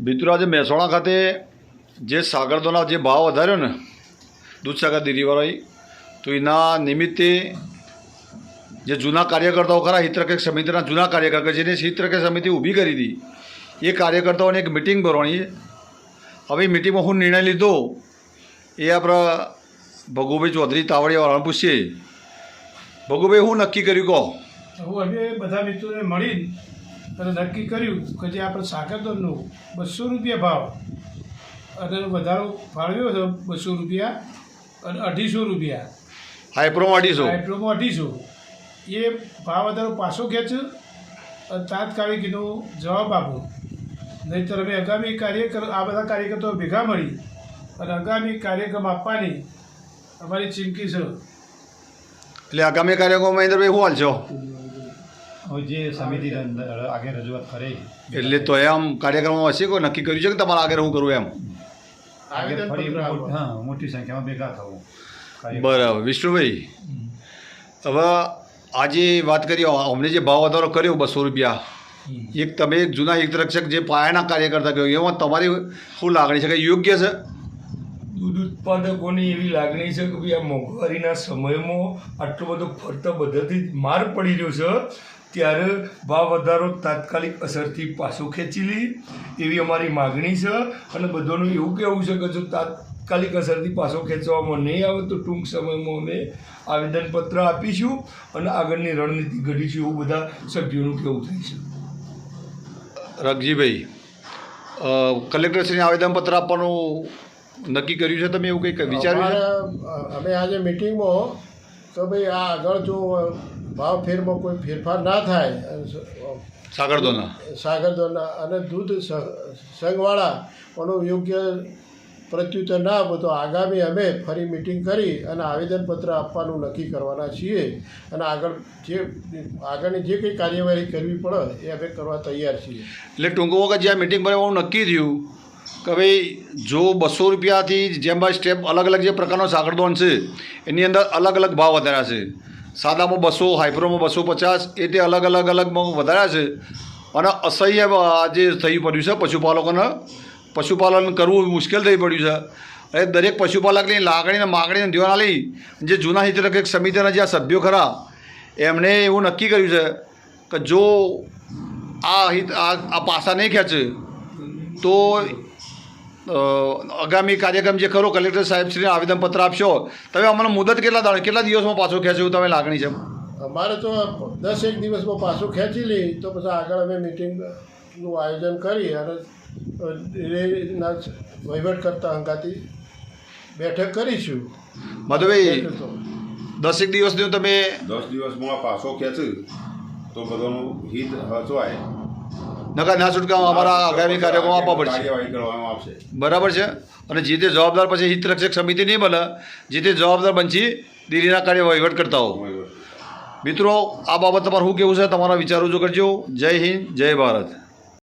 મિત્રો આજે મહેસાણા ખાતે જે સાગરદોના જે ભાવ વધાર્યો ને દૂધસાગર ડેરીવાળાએ, તો એના નિમિત્તે જે જૂના કાર્યકર્તાઓ ખરા હિતરક્ષક સમિતિના જૂના કાર્યકર્તા જેને હિતરક્ષક સમિતિ ઊભી કરી હતી એ કાર્યકર્તાઓને એક મિટિંગ ભરવાની છે. હવે મિટિંગમાં હું નિર્ણય લીધો એ આપણા ભગુભાઈ ચૌધરી તાવડિયાવાળાને પૂછીએ. ભગુભાઈ હું નક્કી કર્યું કહો? હું અમે બધા મિત્રોને મળી અને નક્કી કર્યું કે જે આપણે સાગરદોનનું 200 રૂપિયા ભાવ અને વધારો ફાળવ્યો હતો 200 રૂપિયા અને 250 રૂપિયા, હાઈપ્રોમાં 250, હાઈપ્રોમાં 250, એ ભાવ વધારો પાછો ખેંચો અને તાત્કાલિક એનો જવાબ આપો. નહીંતર અમે આગામી આ બધા કાર્યકર્તાઓ ભેગા મળી અને આગામી કાર્યક્રમ આપવાની અમારી ચીમકી છે. એટલે આગામી કાર્યક્રમમાં ઇન્દ્રભાઈ શું હાલ છો? જે સમિતિ આગળ રજૂઆત કરે એટલે તો એમ કાર્યક્રમમાં હશે કોઈ નક્કી કર્યું છે કે તમારે આગળ હું કરું એમ? આગળ ફરી મોટી સંખ્યામાં ભેગા થવું. બરાબર. વિષ્ણુભાઈ, હવે આજે વાત કરી અમને જે ભાવ વધારો કર્યો 200 રૂપિયા, એક તમે એક જૂના હિતરક્ષક જે પાયાના કાર્યકર્તા કહ્યું, એમાં તમારી શું લાગણી છે કે યોગ્ય છે? દૂધ ઉત્પાદકોની એવી લાગણી છે કે ભાઈ આ મોંઘવારીના સમયમાં આટલો બધો ફરતા બધાથી માર પડી રહ્યો છે, ત્યારે ભાવ વધારો તાત્કાલિક અસરથી પાછો ખેંચી લે એવી અમારી માગણી છે. અને બધાનું એવું કહેવું છે કે જો તાત્કાલિક અસરથી પાછો ખેંચવામાં નહીં આવે તો ટૂંક સમયમાં અમે આવેદનપત્ર આપીશું અને આગળની રણનીતિ ઘડીશું, એવું બધા સભ્યોનું કહેવું થાય છે. રગજીભાઈ, કલેક્ટરશ્રીને આવેદનપત્ર આપવાનું નક્કી કર્યું છે તમે, એવું કંઈક વિચાર્યું છે? અમે આજે મિટિંગમાં તો ભાઈ આ આગળ જો ભાવ ફેરમાં કોઈ ફેરફાર ના થાય સાગરદોના અને દૂધ સંઘવાળાનો યોગ્ય પ્રત્યુત્તર ના આપો તો આગામી અમે ફરી મિટિંગ કરી અને આવેદનપત્ર આપવાનું નક્કી કરવાના છીએ. અને આગળની જે કંઈ કાર્યવાહી કરવી પડે એ અમે કરવા તૈયાર છીએ. એટલે ટૂંક વખત જ્યાં મિટિંગ ભરવાનું નક્કી થયું કે ભાઈ જો 200 રૂપિયાથી જેમ ભાઈ સ્ટેપ અલગ અલગ જે પ્રકારનો સાગરદોન છે એની અંદર અલગ અલગ ભાવ વધાર્યા છે. સાદામાં 200, હાઇપ્રોમાં 250, એ તે અલગ અલગમાં વધાર્યા છે. અને અસહ્ય જે થઈ પડ્યું છે પશુપાલકોને, પશુપાલન કરવું મુશ્કેલ થઈ પડ્યું છે. અને દરેક પશુપાલકની લાગણીને માગણીને ધ્યાન લઈ જે જૂના હિતરક્ષક સમિતિના જે સભ્યો ખરા એમણે એવું નક્કી કર્યું છે કે જો આ પાસા નહીં ખેંચે તો આગામી કાર્યક્રમ જે ખરો કલેક્ટર સાહેબશ્રીને આવેદનપત્ર આપશો. તમે અમને મુદત કેટલા દિવસમાં પાછો ખેંચ્યું તમે લાગણી છે? અમારે તો 10-1 દિવસમાં પાછું ખેંચી લઈ તો પછી આગળ અમે મિટિંગનું આયોજન કરી અને વહીવટ કરતા હંગાથી બેઠક કરીશું. મધુભાઈ, 10-1 દિવસનું તમે 10 દિવસમાં પાછો ખેંચે તો બધાનું હિત હચવાય, નકા ના છૂટકામાં અમારા આગામી કાર્યક્રમો આપવા પડશે. કાર્યવાહી કરવામાં આવશે. બરાબર છે. અને જે તે જવાબદાર પછી હિતરક્ષક સમિતિ નહીં બને, જે તે જવાબદાર બનશી ડેરીના કાર્ય વહીવટ કરતા હો. મિત્રો, આ બાબત તમારું શું કહેવું છે? તમારા વિચારો જો કરજો. જય હિન્દ, જય ભારત.